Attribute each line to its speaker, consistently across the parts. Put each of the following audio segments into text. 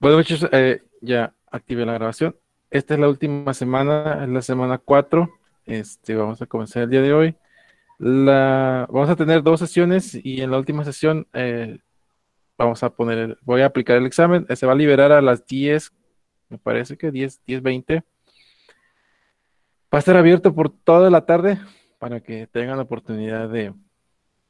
Speaker 1: Bueno, muchachos, ya activé la grabación. Esta es la última semana, es la semana 4. Vamos a comenzar el día de hoy. Vamos a tener dos sesiones y en la última sesión voy a aplicar el examen. Se va a liberar a las 10, me parece que 10:20. Va a estar abierto por toda la tarde para que tengan la oportunidad de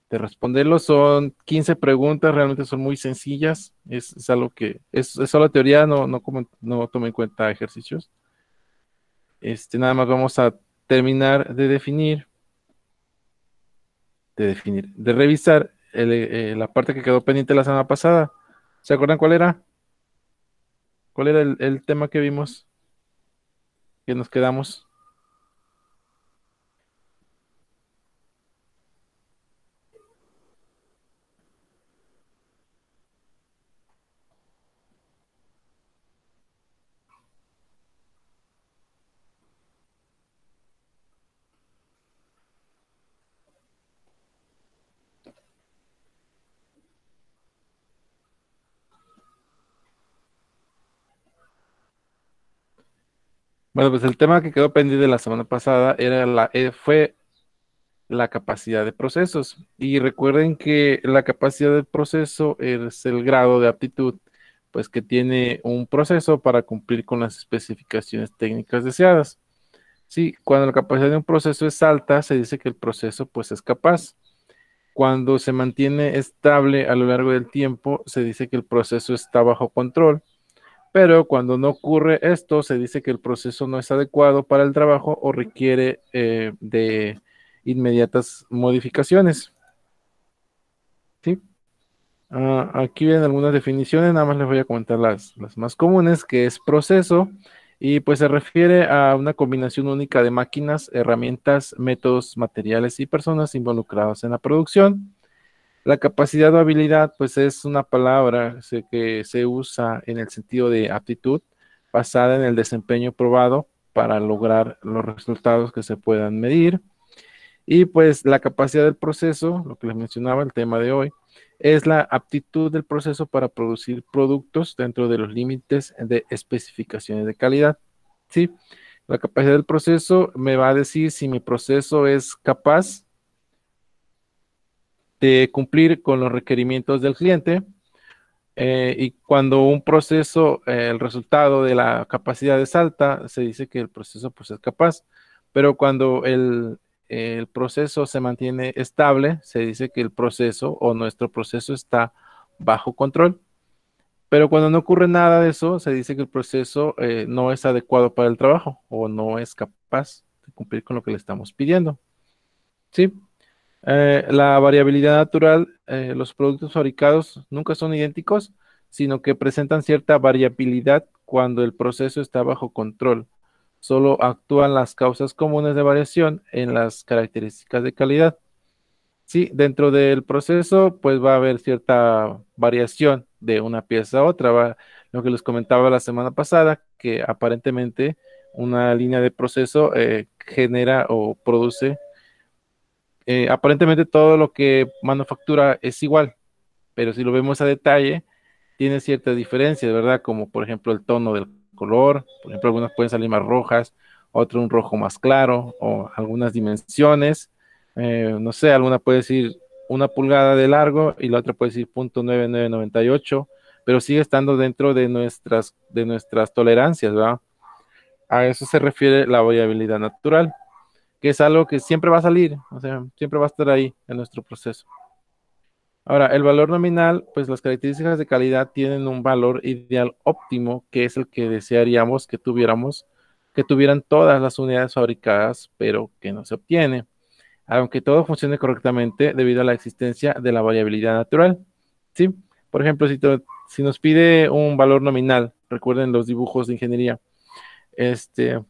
Speaker 1: responderlo. Son 15 preguntas, realmente son muy sencillas. Es algo que es solo teoría, no tomen en cuenta ejercicios. Nada más vamos a terminar de revisar la parte que quedó pendiente la semana pasada. ¿Se acuerdan cuál era? ¿Cuál era el tema que vimos, que nos quedamos? Bueno, pues el tema que quedó pendiente la semana pasada fue la capacidad de procesos. Y recuerden que la capacidad de proceso es el grado de aptitud, pues que tiene un proceso para cumplir con las especificaciones técnicas deseadas. Sí, cuando la capacidad de un proceso es alta, se dice que el proceso pues es capaz. Cuando se mantiene estable a lo largo del tiempo, se dice que el proceso está bajo control. Pero cuando no ocurre esto, se dice que el proceso no es adecuado para el trabajo o requiere de inmediatas modificaciones. ¿Sí? Aquí vienen algunas definiciones, nada más les voy a comentar las más comunes, que es proceso, y pues se refiere a una combinación única de máquinas, herramientas, métodos, materiales y personas involucradas en la producción. La capacidad o habilidad, pues es una palabra que se usa en el sentido de aptitud, basada en el desempeño probado para lograr los resultados que se puedan medir. Y pues la capacidad del proceso, lo que les mencionaba, el tema de hoy, es la aptitud del proceso para producir productos dentro de los límites de especificaciones de calidad. ¿Sí? La capacidad del proceso me va a decir si mi proceso es capaz de cumplir con los requerimientos del cliente. Y cuando un proceso, el resultado de la capacidad es alta, se dice que el proceso pues es capaz, pero cuando el proceso se mantiene estable, se dice que el proceso o nuestro proceso está bajo control. Pero cuando no ocurre nada de eso, se dice que el proceso no es adecuado para el trabajo o no es capaz de cumplir con lo que le estamos pidiendo. ¿Sí? La variabilidad natural, los productos fabricados nunca son idénticos, sino que presentan cierta variabilidad cuando el proceso está bajo control. Solo actúan las causas comunes de variación en las características de calidad. Sí, dentro del proceso, pues va a haber cierta variación de una pieza a otra. Lo que les comentaba la semana pasada, que aparentemente una línea de proceso genera o produce aparentemente todo lo que manufactura es igual, pero si lo vemos a detalle, tiene ciertas diferencias, ¿verdad? Como por ejemplo el tono del color, por ejemplo, algunas pueden salir más rojas, otro un rojo más claro, o algunas dimensiones, no sé, alguna puede decir 1 pulgada de largo y la otra puede decir 0.9998, pero sigue estando dentro de nuestras tolerancias, ¿verdad? A eso se refiere la variabilidad natural, que es algo que siempre va a salir, o sea, siempre va a estar ahí en nuestro proceso. Ahora, el valor nominal, pues las características de calidad tienen un valor ideal óptimo, que es el que desearíamos que tuviéramos, que tuvieran todas las unidades fabricadas, pero que no se obtiene, aunque todo funcione correctamente debido a la existencia de la variabilidad natural. ¿Sí? Por ejemplo, si nos pide un valor nominal, recuerden los dibujos de ingeniería,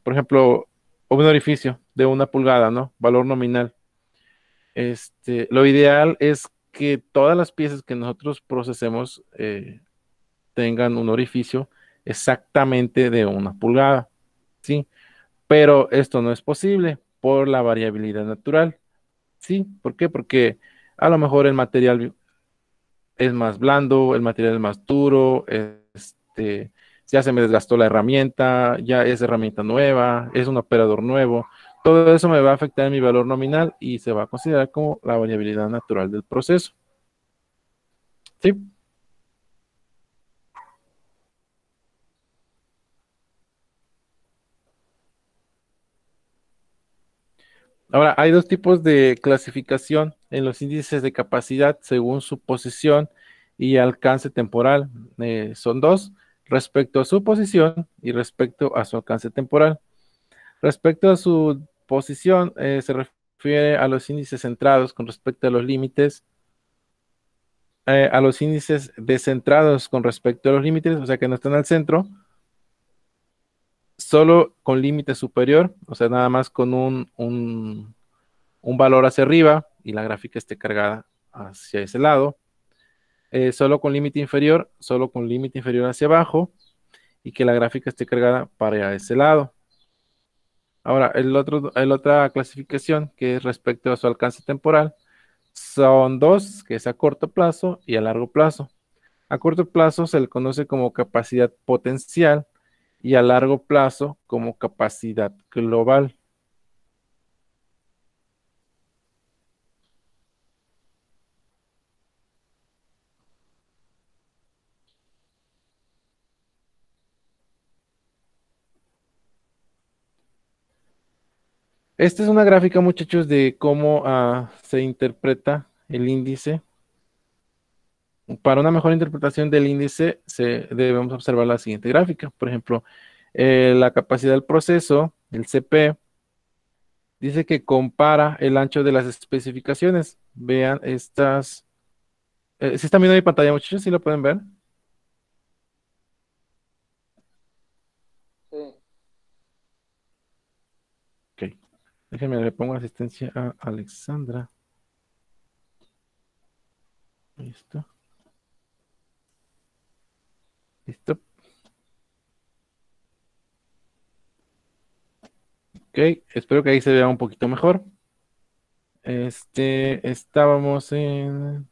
Speaker 1: por ejemplo, un orificio de 1 pulgada, ¿no? Valor nominal. Lo ideal es que todas las piezas que nosotros procesemos tengan un orificio exactamente de 1 pulgada, ¿sí? Pero esto no es posible por la variabilidad natural, ¿sí? ¿Por qué? Porque a lo mejor el material es más blando, el material es más duro, ya se me desgastó la herramienta, ya es herramienta nueva, es un operador nuevo. Todo eso me va a afectar en mi valor nominal y se va a considerar como la variabilidad natural del proceso. ¿Sí? Ahora, hay dos tipos de clasificación en los índices de capacidad según su posición y alcance temporal. Son dos, respecto a su posición y respecto a su alcance temporal. Respecto a su posición, se refiere a los índices centrados con respecto a los límites, a los índices descentrados con respecto a los límites, o sea que no están al centro, solo con límite superior, o sea, nada más con un valor hacia arriba y la gráfica esté cargada hacia ese lado. Solo con límite inferior, solo con límite inferior hacia abajo y que la gráfica esté cargada para ese lado. Ahora, el otra clasificación que es respecto a su alcance temporal son dos, que es a corto plazo y a largo plazo. A corto plazo se le conoce como capacidad potencial y a largo plazo como capacidad global. Esta es una gráfica, muchachos, de cómo se interpreta el índice. Para una mejor interpretación del índice, debemos observar la siguiente gráfica. Por ejemplo, la capacidad del proceso, el CP, dice que compara el ancho de las especificaciones. Vean estas. ¿Sí están viendo mi pantalla, muchachos? ¿Sí lo pueden ver?
Speaker 2: Sí,
Speaker 1: Ok. Déjenme, le pongo asistencia a Alexandra. Listo. Listo. Ok. Espero que ahí se vea un poquito mejor. Estábamos en.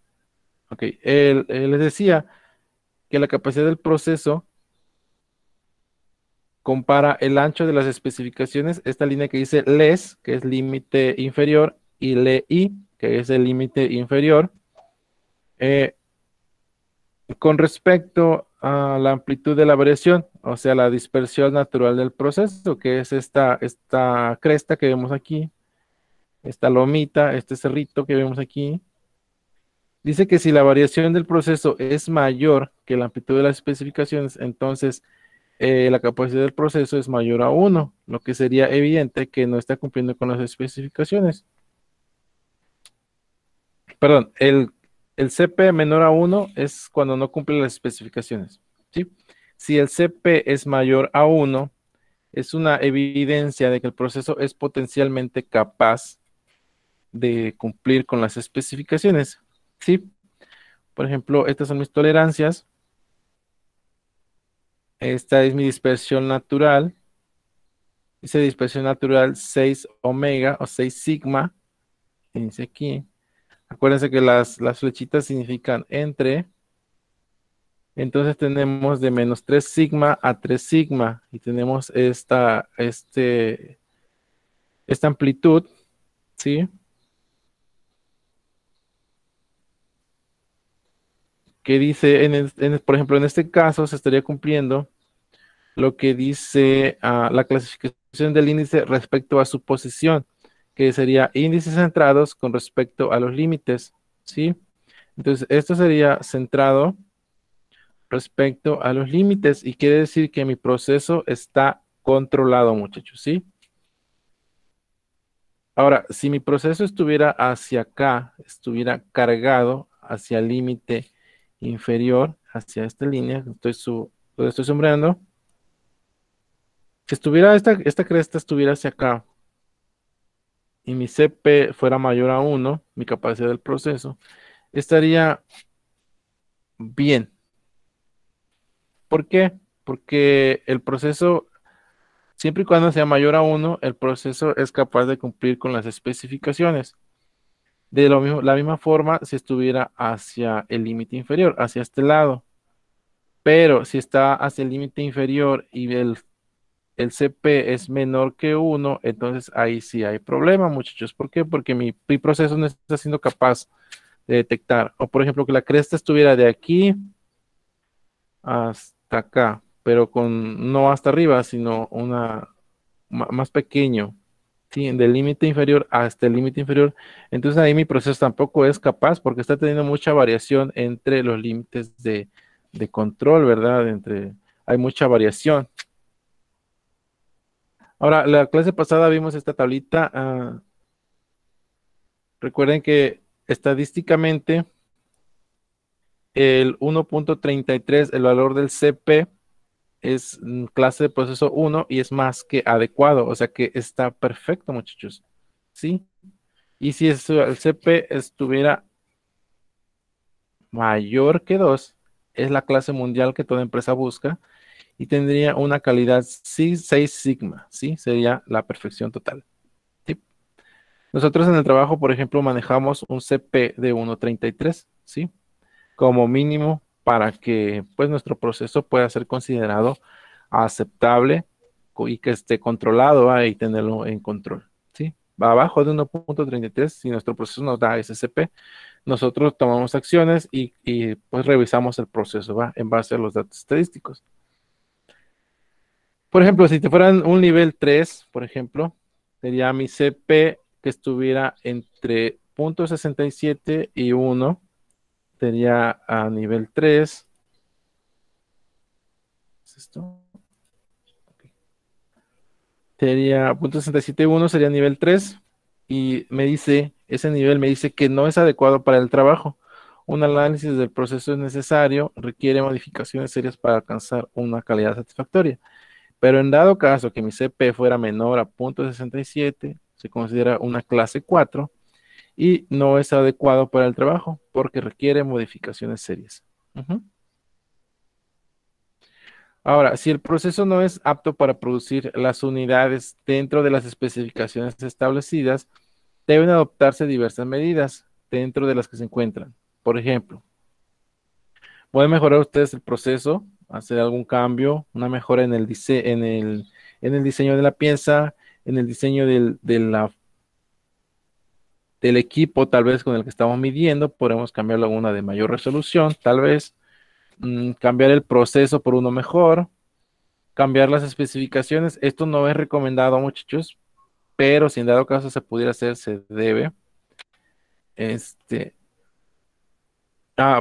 Speaker 1: Ok. Les decía que la capacidad del proceso compara el ancho de las especificaciones, esta línea que dice LES, que es límite inferior, y LEI, que es el límite inferior, eh, con respecto a la amplitud de la variación, o sea, la dispersión natural del proceso, que es esta cresta que vemos aquí, esta lomita, este cerrito que vemos aquí. Dice que si la variación del proceso es mayor que la amplitud de las especificaciones, entonces la capacidad del proceso es mayor a uno, lo que sería evidente que no está cumpliendo con las especificaciones. Perdón, el CP menor a uno es cuando no cumple las especificaciones. ¿Sí? Si el CP es mayor a uno, es una evidencia de que el proceso es potencialmente capaz de cumplir con las especificaciones. ¿Sí? Por ejemplo, estas son mis tolerancias. Esta es mi dispersión natural. Dice dispersión natural 6 omega o 6 sigma. Dice aquí. Acuérdense que las flechitas significan entre. Entonces tenemos de menos 3 sigma a 3 sigma. Y tenemos esta amplitud, ¿sí? Que dice, por ejemplo, en este caso se estaría cumpliendo lo que dice la clasificación del índice respecto a su posición, que sería índices centrados con respecto a los límites, ¿sí? Entonces, esto sería centrado respecto a los límites y quiere decir que mi proceso está controlado, muchachos, ¿sí? Ahora, si mi proceso estuviera hacia acá, estuviera cargado hacia el límite inferior, hacia esta línea, lo estoy sombreando, si estuviera esta cresta estuviera hacia acá y mi CP fuera mayor a uno, mi capacidad del proceso, estaría bien. ¿Por qué? Porque el proceso, siempre y cuando sea mayor a uno, el proceso es capaz de cumplir con las especificaciones. De la misma forma, si estuviera hacia el límite inferior, hacia este lado. Pero si está hacia el límite inferior y el CP es menor que uno, entonces ahí sí hay problema, muchachos. ¿Por qué? Porque mi proceso no está siendo capaz de detectar. O por ejemplo, que la cresta estuviera de aquí hasta acá, pero con no hasta arriba, sino una más pequeño, ¿sí? Del límite inferior hasta el límite inferior. Entonces ahí mi proceso tampoco es capaz porque está teniendo mucha variación entre los límites de control, ¿verdad? Hay mucha variación. Ahora, la clase pasada vimos esta tablita. Recuerden que estadísticamente el 1.33, el valor del CP, es clase de proceso 1 y es más que adecuado, o sea que está perfecto, muchachos. ¿Sí? Y si el CP estuviera mayor que 2, es la clase mundial que toda empresa busca y tendría una calidad 6 sigma, ¿sí? Sería la perfección total. ¿Sí? Nosotros en el trabajo, por ejemplo, manejamos un CP de 1.33, ¿sí? Como mínimo para que pues nuestro proceso pueda ser considerado aceptable y que esté controlado y tenerlo en control, ¿sí? Va abajo de 1.33, si nuestro proceso nos da SCP, nosotros tomamos acciones pues revisamos el proceso, ¿va? En base a los datos estadísticos. Por ejemplo, si te fueran un nivel 3, por ejemplo, sería mi CP que estuviera entre 0.67 y 1, sería a nivel 3. ¿Es esto? Sería 0.671, sería nivel 3 y ese nivel me dice que no es adecuado para el trabajo. Un análisis del proceso es necesario, requiere modificaciones serias para alcanzar una calidad satisfactoria. Pero en dado caso que mi CP fuera menor a 0.67, se considera una clase 4 y no es adecuado para el trabajo porque requiere modificaciones serias. Ujú. Ahora, si el proceso no es apto para producir las unidades dentro de las especificaciones establecidas, deben adoptarse diversas medidas dentro de las que se encuentran. Por ejemplo, pueden mejorar ustedes el proceso, hacer algún cambio, una mejora en el diseño de la pieza, en el diseño del equipo, tal vez con el que estamos midiendo, podemos cambiarlo a una de mayor resolución, tal vez cambiar el proceso por uno mejor, cambiar las especificaciones. Esto no es recomendado, muchachos, pero si en dado caso se pudiera hacer, se debe. Este,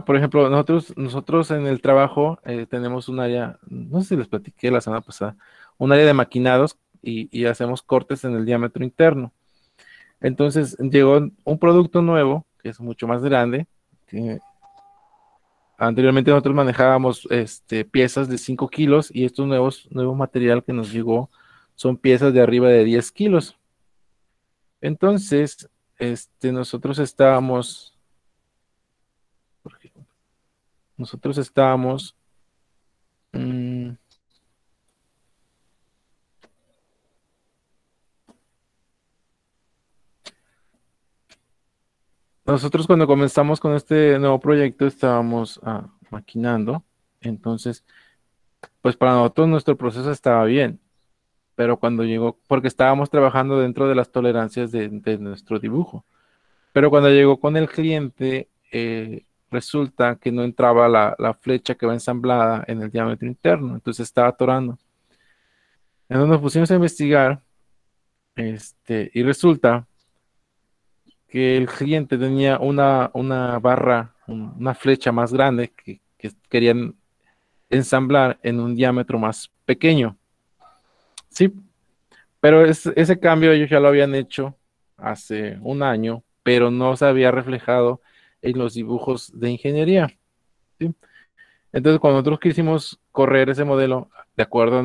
Speaker 1: por ejemplo, nosotros en el trabajo tenemos un área, no sé si les platiqué la semana pasada, un área de maquinados y hacemos cortes en el diámetro interno. Entonces llegó un producto nuevo, que es mucho más grande, que anteriormente nosotros manejábamos piezas de 5 kilos y estos nuevos material que nos llegó son piezas de arriba de 10 kilos. Entonces, nosotros estábamos, por ejemplo, nosotros estábamos, mm, nosotros cuando comenzamos con este nuevo proyecto estábamos maquinando, entonces, pues para nosotros nuestro proceso estaba bien, pero cuando llegó, porque estábamos trabajando dentro de las tolerancias de nuestro dibujo, pero cuando llegó con el cliente, resulta que no entraba la flecha que va ensamblada en el diámetro interno, entonces estaba atorando. Entonces nos pusimos a investigar, y resulta que el cliente tenía una barra, una flecha más grande que querían ensamblar en un diámetro más pequeño. Sí, pero ese cambio ellos ya lo habían hecho hace un año, pero no se había reflejado en los dibujos de ingeniería. ¿Sí? Entonces, cuando nosotros quisimos correr ese modelo de acuerdo a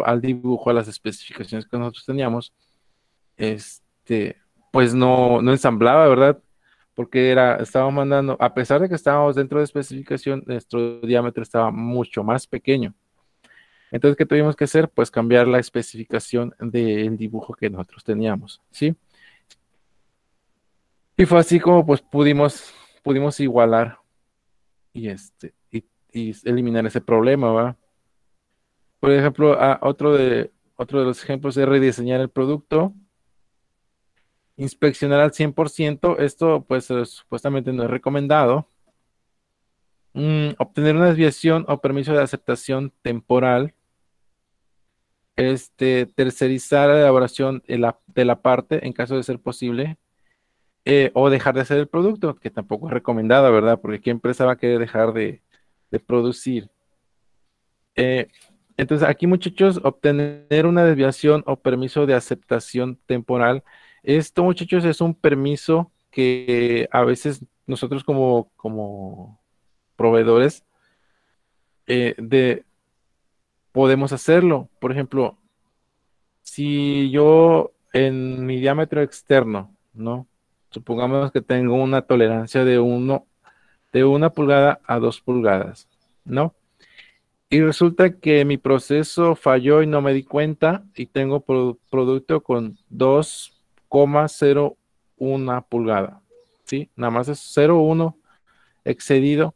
Speaker 1: al dibujo, a las especificaciones que nosotros teníamos, este, pues no ensamblaba, ¿verdad? Porque estábamos mandando, a pesar de que estábamos dentro de especificación, nuestro diámetro estaba mucho más pequeño. Entonces, ¿qué tuvimos que hacer? Pues cambiar la especificación del dibujo que nosotros teníamos, ¿sí? Y fue así como pues pudimos igualar y y eliminar ese problema, ¿va? Por ejemplo, otro de los ejemplos es rediseñar el producto, inspeccionar al 100%. Esto pues supuestamente no es recomendado. Obtener una desviación o permiso de aceptación temporal, tercerizar la elaboración de la parte en caso de ser posible, o dejar de hacer el producto, que tampoco es recomendado, ¿verdad? Porque ¿qué empresa va a querer dejar de producir? Eh, entonces, aquí, muchachos, obtener una desviación o permiso de aceptación temporal. Esto, muchachos, es un permiso que a veces nosotros como proveedores podemos hacerlo. Por ejemplo, si yo en mi diámetro externo, ¿no? Supongamos que tengo una tolerancia de 1 pulgada a 2 pulgadas, ¿no? Y resulta que mi proceso falló y no me di cuenta y tengo producto con 2,01 pulgada, ¿sí? Nada más es 0,1 excedido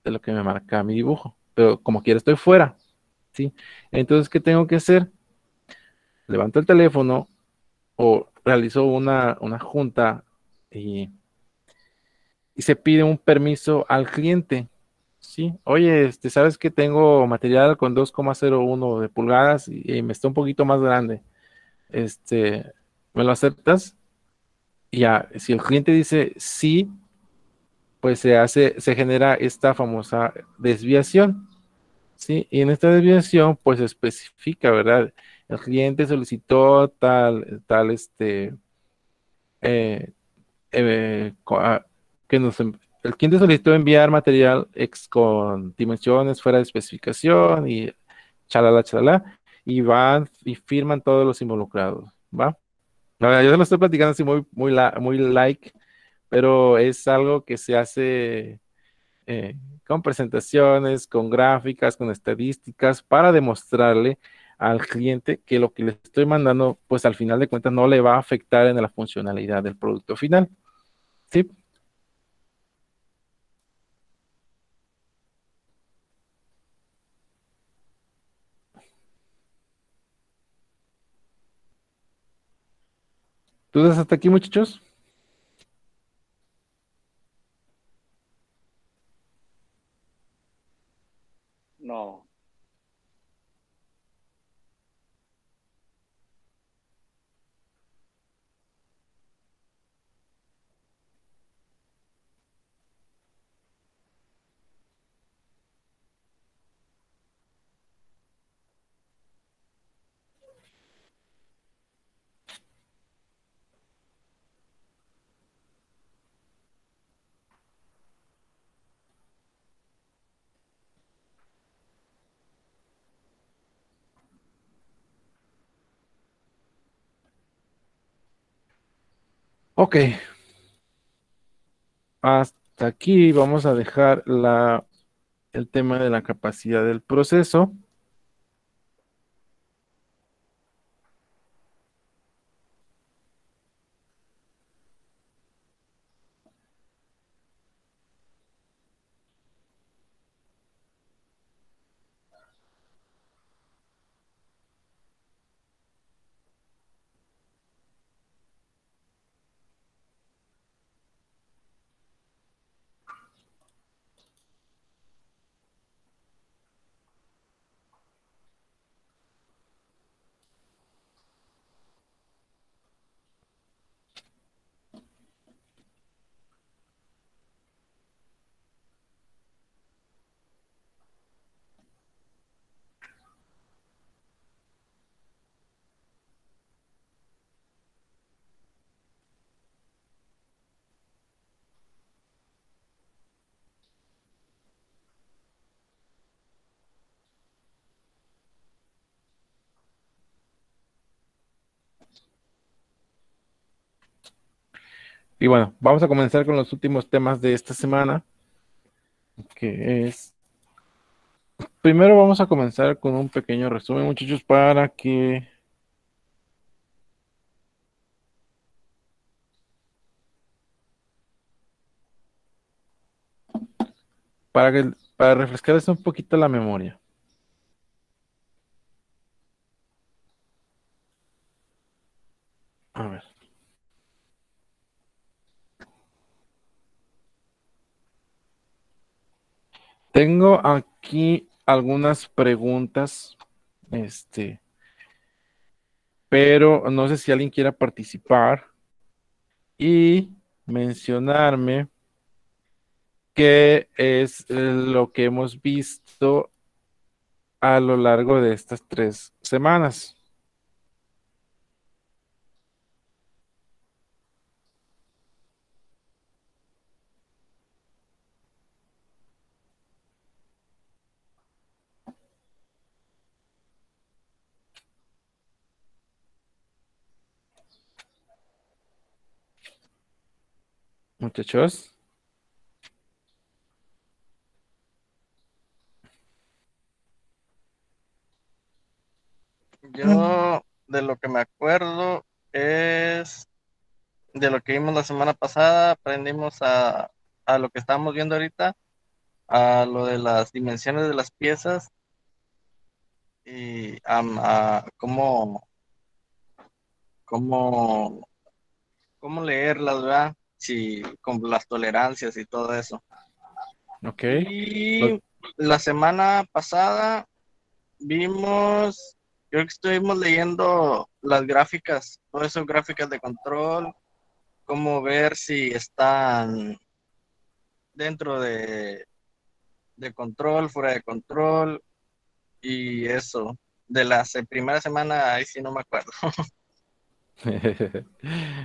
Speaker 1: de lo que me marca mi dibujo, pero como quiera estoy fuera, ¿sí? Entonces, ¿qué tengo que hacer? Levanto el teléfono o realizo una junta y, y se pide un permiso al cliente. Sí, oye, sabes que tengo material con 2,01 de pulgadas y me está un poquito más grande. Este, ¿Me lo aceptas? Y ya, si el cliente dice sí, pues se genera esta famosa desviación. Sí, y en esta desviación, pues se especifica, ¿verdad? El cliente solicitó tal, eh, eh, co- a- que el cliente solicitó enviar material con dimensiones fuera de especificación y chalala, chalala, y van y firman todos los involucrados, ¿va? Ahora, yo se lo estoy platicando así muy like, pero es algo que se hace con presentaciones, con gráficas, con estadísticas, para demostrarle al cliente que lo que le estoy mandando, pues al final de cuentas no le va a afectar en la funcionalidad del producto final. Sí, entonces hasta aquí, muchachos.
Speaker 2: No.
Speaker 1: Ok, hasta aquí vamos a dejar el tema de la capacidad del proceso. Y bueno, vamos a comenzar con los últimos temas de esta semana, que es, primero vamos a comenzar con un pequeño resumen, muchachos, para refrescarles un poquito la memoria. A ver, tengo aquí algunas preguntas, este, pero no sé si alguien quiera participar y mencionarme qué es lo que hemos visto a lo largo de estas 3 semanas. Muchachos.
Speaker 3: Yo de lo que me acuerdo es de lo que vimos la semana pasada, aprendimos a lo que estamos viendo ahorita, a lo de las dimensiones de las piezas y a cómo, cómo leerlas, ¿verdad? Sí, con las tolerancias y todo eso.
Speaker 1: Ok. Lo-
Speaker 3: Y la semana pasada vimos, creo que estuvimos leyendo las gráficas, todas esas gráficas de control, cómo ver si están dentro de control, fuera de control y eso. De la primera semana, ahí sí no me acuerdo.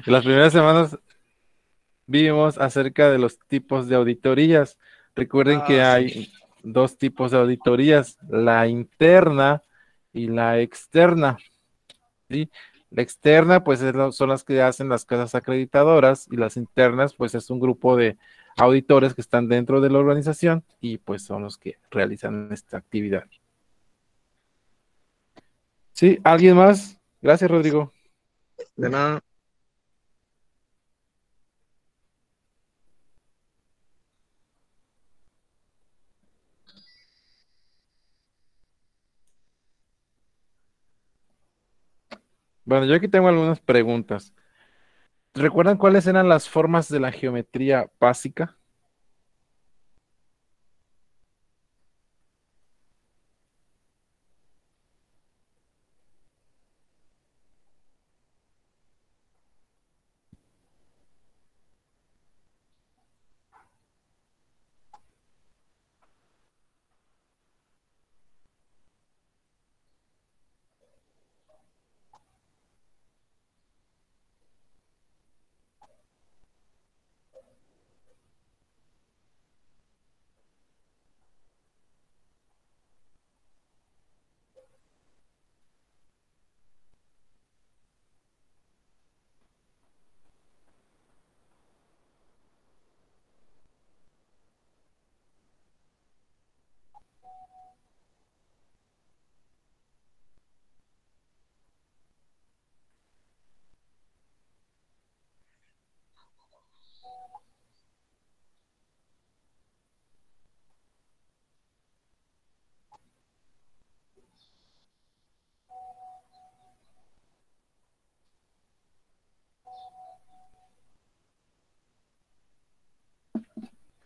Speaker 1: Las primeras semanas vimos acerca de los tipos de auditorías. Recuerden
Speaker 3: Ah,
Speaker 1: que
Speaker 3: sí.
Speaker 1: hay dos tipos de auditorías, la interna y la externa, ¿sí? La externa, pues son las que hacen las casas acreditadoras y las internas, pues es un grupo de auditores que están dentro de la organización y pues son los que realizan esta actividad. ¿Sí? ¿Alguien más? Gracias, Rodrigo.
Speaker 3: De nada.
Speaker 1: Bueno, yo aquí tengo algunas preguntas. ¿Recuerdan cuáles eran las formas de la geometría básica?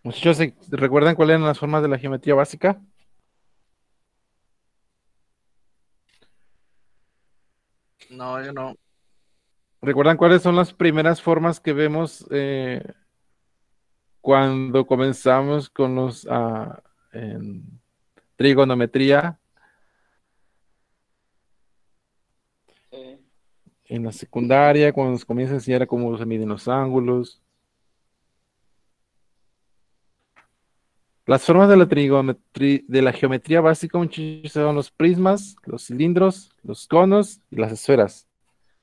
Speaker 1: Muchachos, ¿recuerdan cuáles eran las formas de la geometría básica?
Speaker 3: No, yo no.
Speaker 1: ¿Recuerdan cuáles son las primeras formas que vemos cuando comenzamos con los en trigonometría
Speaker 2: Sí.
Speaker 1: en la secundaria, cuando nos comienza a enseñar cómo se miden los ángulos? Las formas de la trigonometría, de la geometría básica, muchachos, son los prismas, los cilindros, los conos y las esferas.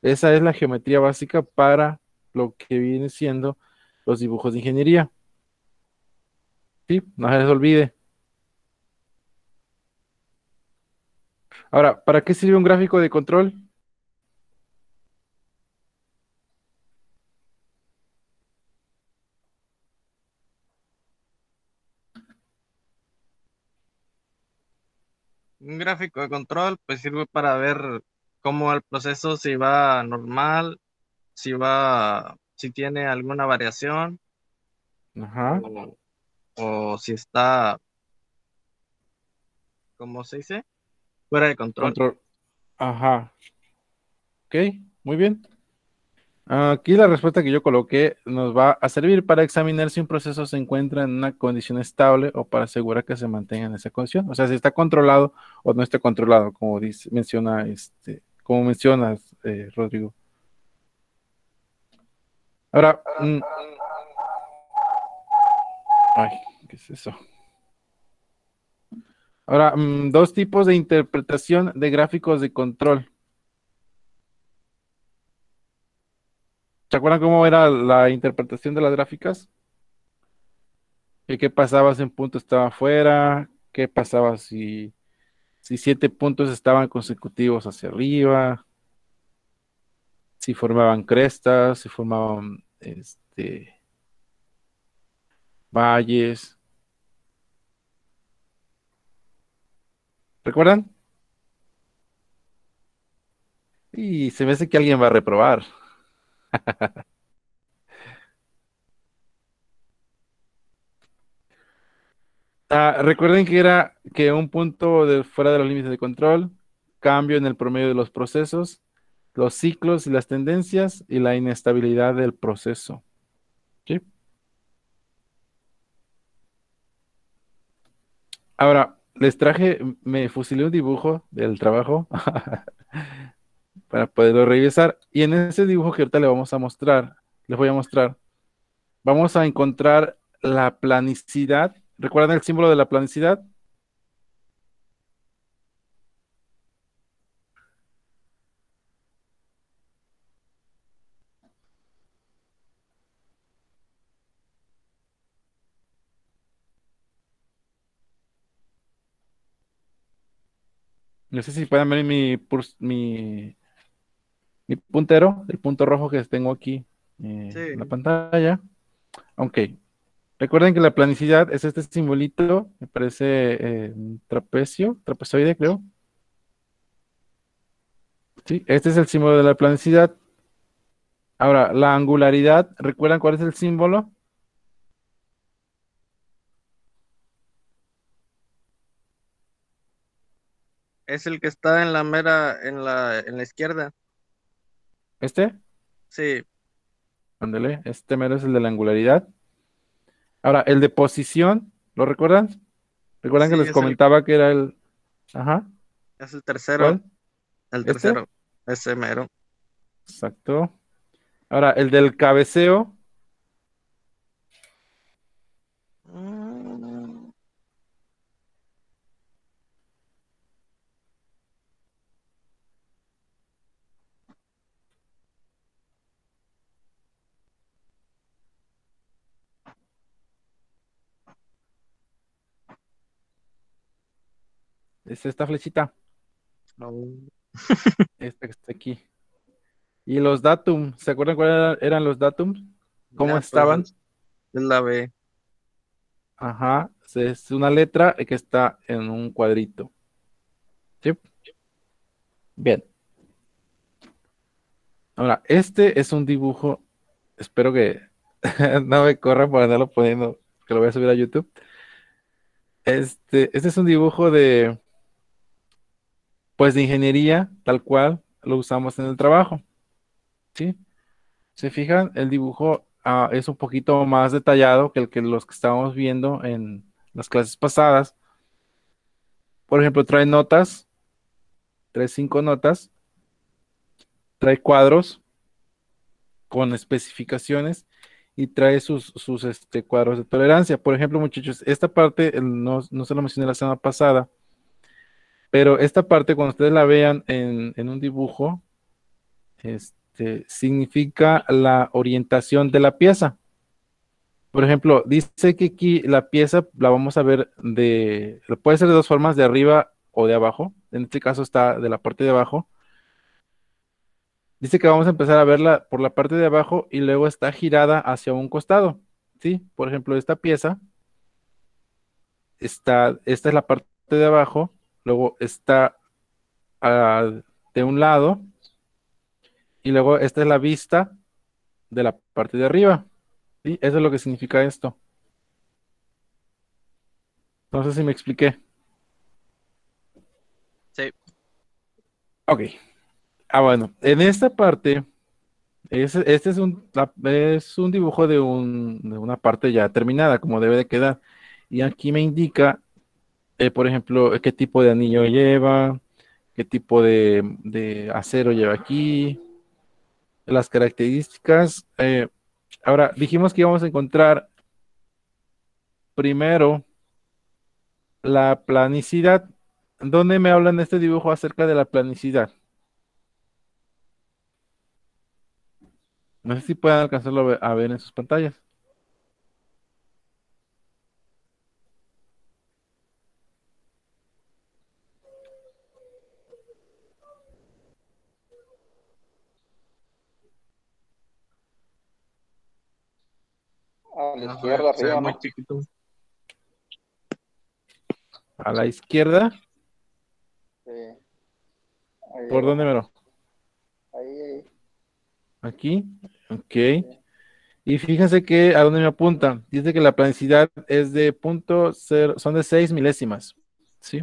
Speaker 1: Esa es la geometría básica para lo que viene siendo los dibujos de ingeniería. Sí, no se les olvide. Ahora, ¿para qué sirve un gráfico de control?
Speaker 3: Un gráfico de control pues sirve para ver cómo el proceso, si va normal, si tiene alguna variación
Speaker 1: Ajá.
Speaker 3: o, o si está, ¿cómo se dice? Fuera de control.
Speaker 1: Control. Ajá. Ok, muy bien. Aquí la respuesta que yo coloqué nos va a servir para examinar si un proceso se encuentra en una condición estable o para asegurar que se mantenga en esa condición. O sea, si está controlado o no está controlado, como dice, menciona como mencionas, Rodrigo. Ahora, ay, ¿qué es eso? Ahora, dos tipos de interpretación de gráficos de control. ¿Se acuerdan cómo era la interpretación de las gráficas? ¿Qué pasaba si un punto estaba fuera? ¿Qué pasaba si 7 puntos estaban consecutivos hacia arriba? Si formaban crestas, si formaban valles. ¿Recuerdan? Y se me hace que alguien va a reprobar. Recuerden que era que un punto fuera de los límites de control, cambio en el promedio de los procesos, los ciclos y las tendencias y la inestabilidad del proceso. ¿Sí? Ahora, les traje, me fusilé un dibujo del trabajo para poderlo revisar. Y en ese dibujo que ahorita les voy a mostrar, vamos a encontrar la planicidad. ¿Recuerdan el símbolo de la planicidad? No sé si pueden ver mi puntero, el punto rojo que tengo aquí en la
Speaker 3: Sí,
Speaker 1: pantalla. Ok. Recuerden que la planicidad es este simbolito, me parece un trapezoide, creo. Sí, este es el símbolo de la planicidad. Ahora, la angularidad, ¿recuerdan cuál es el símbolo?
Speaker 3: es el que está en la mera, en la izquierda.
Speaker 1: Este,
Speaker 3: Sí,
Speaker 1: ándale, este mero es el de la angularidad. Ahora, el de posición, ¿lo recuerdan? ¿Recuerdan que
Speaker 3: sí,
Speaker 1: les comentaba que era el... Ajá,
Speaker 3: es el tercero,
Speaker 1: ¿cuál?
Speaker 3: el
Speaker 1: ¿Este?
Speaker 3: tercero, ese mero.
Speaker 1: Exacto. Ahora, el del cabeceo,
Speaker 3: Mm,
Speaker 1: es esta flechita,
Speaker 3: no.
Speaker 1: esta que está aquí. Y los datum, ¿se acuerdan cuáles eran los datums? ¿Cómo
Speaker 3: Ya, pues
Speaker 1: estaban?
Speaker 3: es la B.
Speaker 1: Ajá, es una letra que está en un cuadrito. ¿Sí? Bien. Ahora, este es un dibujo, espero que no me corran por andarlo poniendo, que lo voy a subir a YouTube. Este es un dibujo pues, de ingeniería, tal cual lo usamos en el trabajo. ¿Sí? ¿Se fijan? El dibujo es un poquito más detallado que el que los que estábamos viendo en las clases pasadas. Por ejemplo, trae 5 notas, trae cuadros con especificaciones y trae sus cuadros de tolerancia. Por ejemplo, muchachos, esta parte no se lo mencioné la semana pasada, pero esta parte, cuando ustedes la vean en un dibujo, significa la orientación de la pieza. Por ejemplo, dice que aquí la pieza la vamos a ver puede ser de dos formas, de arriba o de abajo. En este caso está de la parte de abajo. Dice que vamos a empezar a verla por la parte de abajo y luego está girada hacia un costado. ¿Sí? Por ejemplo, esta pieza esta es la parte de abajo. luego está de un lado, y luego esta es la vista de la parte de arriba. ¿Sí? Eso es lo que significa esto. No sé si me expliqué.
Speaker 3: Sí.
Speaker 1: Ok. Bueno, en esta parte, este es un dibujo de una parte ya terminada, como debe de quedar. Y aquí me indica, por ejemplo, qué tipo de anillo lleva, qué tipo de acero lleva aquí, las características. Ahora, dijimos que íbamos a encontrar primero la planicidad. ¿Dónde me hablan en este dibujo acerca de la planicidad? No sé si pueden alcanzarlo a ver en sus pantallas.
Speaker 2: A la
Speaker 3: No
Speaker 2: izquierda
Speaker 3: se ve
Speaker 2: arriba,
Speaker 3: muy
Speaker 2: ¿no?
Speaker 3: chiquito.
Speaker 1: A la izquierda,
Speaker 2: Sí. Ahí
Speaker 1: ¿por dónde
Speaker 2: abajo.
Speaker 1: me lo?
Speaker 2: Ahí.
Speaker 1: Aquí, ok.
Speaker 2: Sí.
Speaker 1: Y fíjense que a dónde me apunta. Dice que la planicidad es de punto cero, son de 6 milésimas, ¿sí?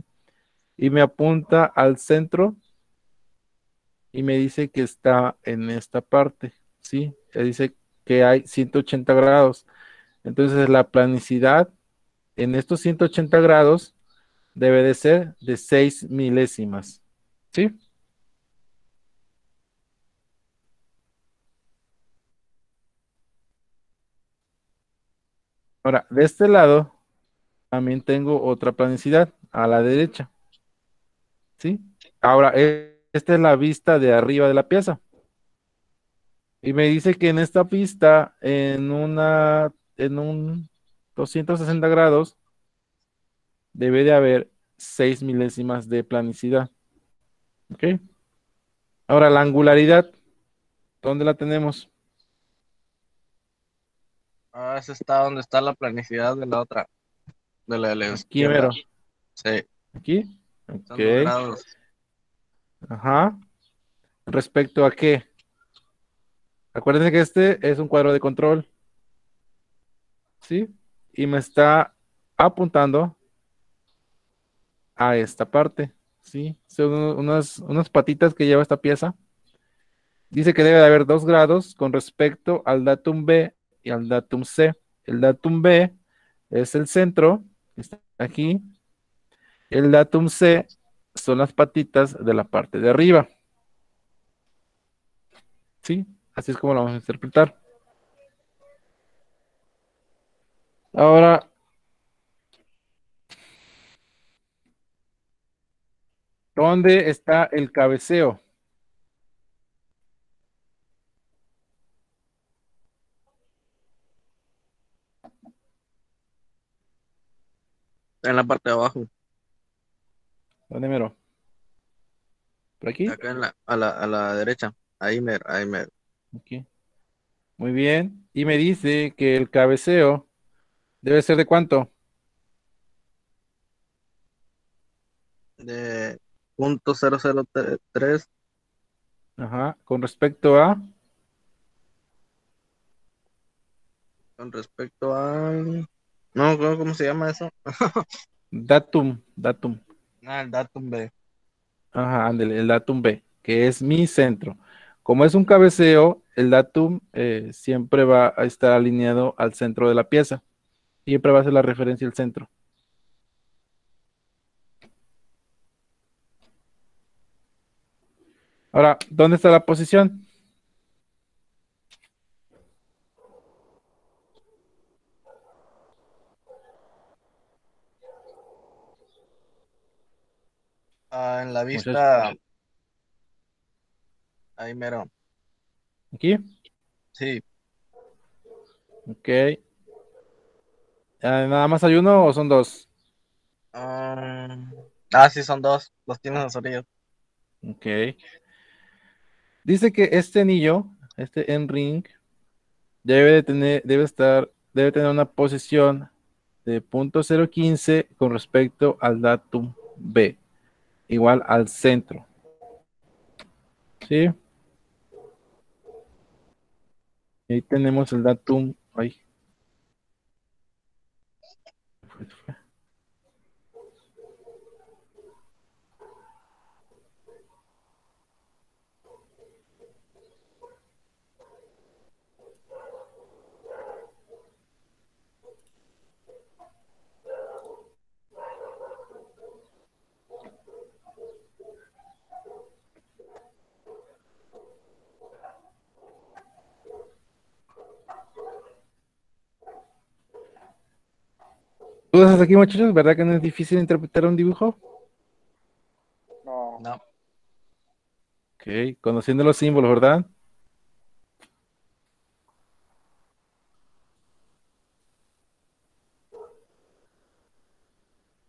Speaker 1: Y me apunta al centro y me dice que está en esta parte, ¿sí? Dice que hay 180 grados. Entonces la planicidad en estos 180 grados debe de ser de 6 milésimas, ¿sí? Ahora, de este lado también tengo otra planicidad a la derecha, ¿sí? Ahora, esta es la vista de arriba de la pieza. Y me dice que en esta pista, en un 260 grados, debe de haber 6 milésimas de planicidad. ¿Ok? Ahora, la angularidad, ¿dónde la tenemos?
Speaker 3: Ese está donde está la planicidad de la otra, de la
Speaker 1: Aquí,
Speaker 3: izquierda.
Speaker 1: mero.
Speaker 3: Sí,
Speaker 1: Aquí.
Speaker 3: son 2
Speaker 1: Ok.
Speaker 3: grados.
Speaker 1: Ajá. ¿Respecto a qué? Acuérdense que este es un cuadro de control, ¿sí? Y me está apuntando a esta parte, ¿sí? Son unas patitas que lleva esta pieza. Dice que debe de haber 2 grados con respecto al datum B y al datum C. El datum B es el centro, que está aquí. El datum C son las patitas de la parte de arriba, ¿sí? Así es como lo vamos a interpretar. Ahora, ¿dónde está el cabeceo?
Speaker 3: Está en la parte de abajo,
Speaker 1: ¿Dónde mero? ¿Por aquí?
Speaker 3: acá a la derecha. Ahí mero, ahí mero.
Speaker 1: Aquí. Muy bien. Y me dice que el cabeceo debe ser de cuánto?
Speaker 3: De .003
Speaker 1: Ajá. Con respecto a
Speaker 3: con respecto a... No, ¿cómo se llama eso?
Speaker 1: datum.
Speaker 3: El datum B.
Speaker 1: Ajá, ándale, el datum B, que es mi centro. Como es un cabeceo, el datum siempre va a estar alineado al centro de la pieza. Siempre va a ser la referencia al centro. Ahora, ¿dónde está la posición?
Speaker 3: En la
Speaker 1: Muchachos,
Speaker 3: vista, ahí mero.
Speaker 1: aquí.
Speaker 3: Sí.
Speaker 1: Ok. ¿Nada más hay uno o son dos?
Speaker 3: Ah, sí, son dos. Los tienes en orillas.
Speaker 1: Ok. Dice que este anillo, este end-ring, debe tener una posición de .015 con respecto al datum B. igual al centro. ¿Sí? Ahí tenemos el datum. Ay, ¿dudas hasta aquí, muchachos? ¿Verdad que no es difícil interpretar un dibujo?
Speaker 2: No.
Speaker 3: No.
Speaker 1: Ok, conociendo los símbolos, ¿verdad?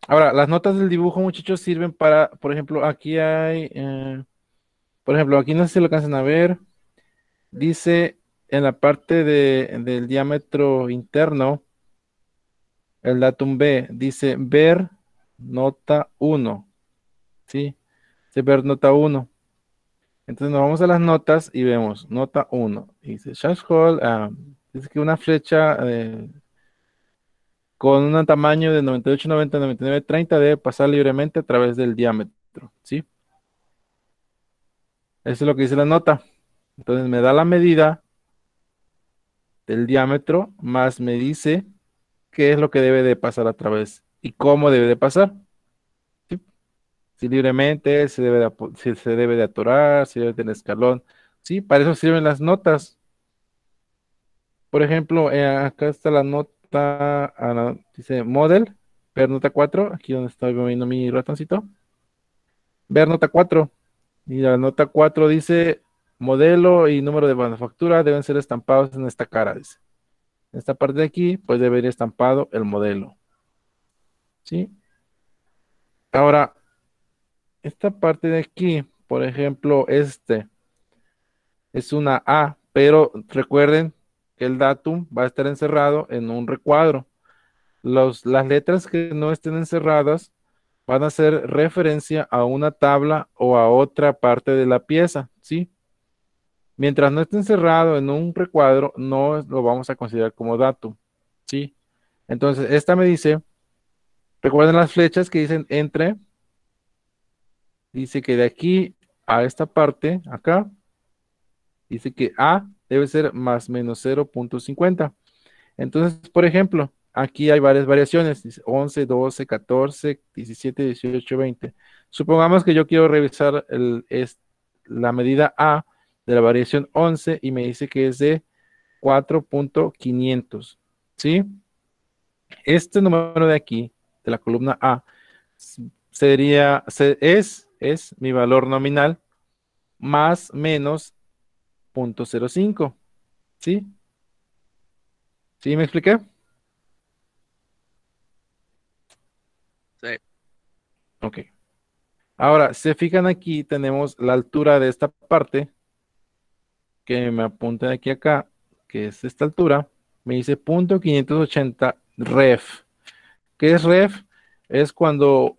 Speaker 1: Ahora, las notas del dibujo, muchachos, sirven para, por ejemplo, aquí hay, por ejemplo, aquí no sé si lo alcanzan a ver, dice en la parte del diámetro interno, el datum B, dice ver nota 1, ¿sí? Dice ver nota 1. Entonces nos vamos a las notas y vemos nota 1. Y dice Schachhol, dice que una flecha con un tamaño de 98, 90, 99, 30 debe pasar libremente a través del diámetro, ¿sí? Eso es lo que dice la nota. Entonces me da la medida del diámetro, más me dice qué es lo que debe de pasar a través y cómo debe de pasar, ¿sí? Si libremente, si se debe de atorar, si debe tener escalón, ¿sí? Para eso sirven las notas. Por ejemplo, acá está la nota, dice model, ver nota 4, aquí donde estoy moviendo mi ratoncito, ver nota 4. Y la nota 4 dice modelo y número de manufactura deben ser estampados en esta cara, dice. En esta parte de aquí, pues debería estampado el modelo. ¿Sí? Ahora, esta parte de aquí, por ejemplo, este es una A, pero recuerden que el datum va a estar encerrado en un recuadro. Las letras que no estén encerradas van a hacer referencia a una tabla o a otra parte de la pieza, ¿sí? Mientras no esté encerrado en un recuadro, no lo vamos a considerar como datum, ¿sí? Entonces, esta me dice, recuerden las flechas que dicen entre, dice que de aquí a esta parte, acá, dice que A debe ser más menos 0,50. Entonces, por ejemplo, aquí hay varias variaciones, dice 11, 12, 14, 17, 18, 20. Supongamos que yo quiero revisar la medida A de la variación 11 y me dice que es de 4,500, ¿sí? Este número de aquí, de la columna A, es mi valor nominal más menos 0,05, ¿sí? ¿Sí me expliqué?
Speaker 3: Sí.
Speaker 1: Ok. Ahora, se fijan aquí, tenemos la altura de esta parte, que me apunta de aquí a acá, que es esta altura, me dice 0,580 ref. ¿Qué es ref? Es cuando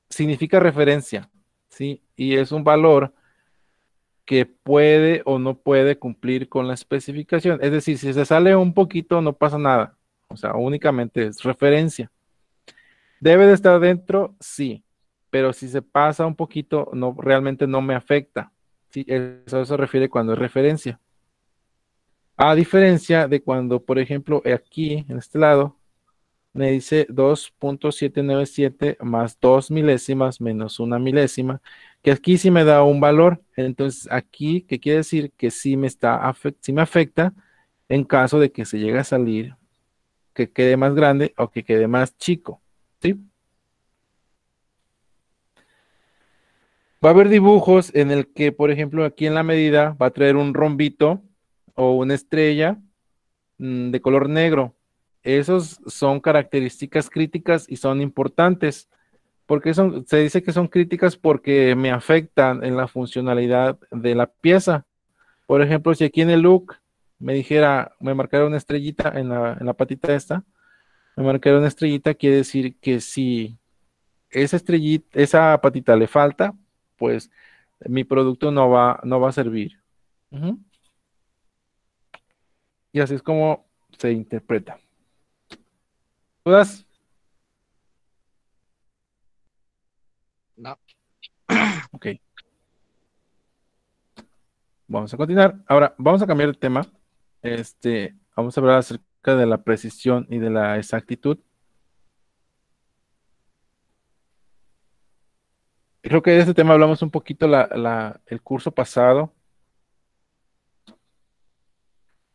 Speaker 1: significa referencia, ¿sí? Y es un valor que puede o no puede cumplir con la especificación. Es decir, si se sale un poquito, no pasa nada. O sea, únicamente es referencia. ¿Debe de estar dentro? Sí. Pero si se pasa un poquito, no, realmente no me afecta. Sí, eso se refiere cuando es referencia. A diferencia de cuando, por ejemplo, aquí, en este lado, me dice 2,797 más 2 milésimas menos una milésima, que aquí sí me da un valor. Entonces, aquí, ¿qué quiere decir? Que sí me afecta en caso de que se llegue a salir, que quede más grande o que quede más chico. ¿Sí? Va a haber dibujos en el que, por ejemplo, aquí en la medida va a traer un rombito o una estrella de color negro. Esos son características críticas y son importantes. Porque se dice que son críticas porque me afectan en la funcionalidad de la pieza. Por ejemplo, si aquí en el look me marcara una estrellita en la patita esta, me marcara una estrellita, quiere decir que sí, esa estrellita, esa patita le falta, pues mi producto no va a servir. Ujú. Y así es como se interpreta. ¿Dudas?
Speaker 3: No.
Speaker 1: Ok, vamos a continuar. Ahora, vamos a cambiar de tema. Vamos a hablar acerca de la precisión y de la exactitud. Creo que de este tema hablamos un poquito el curso pasado.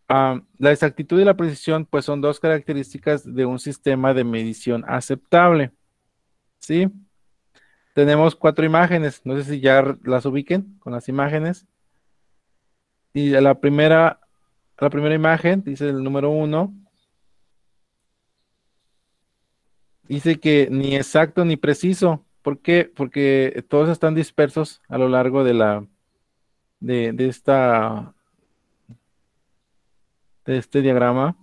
Speaker 1: La exactitud y la precisión, pues son dos características de un sistema de medición aceptable. ¿Sí? Tenemos cuatro imágenes. No sé si ya las ubiquen con las imágenes. Y la primera imagen, dice el número uno, dice que ni exacto ni preciso. ¿Por qué? Porque todos están dispersos a lo largo de de este diagrama.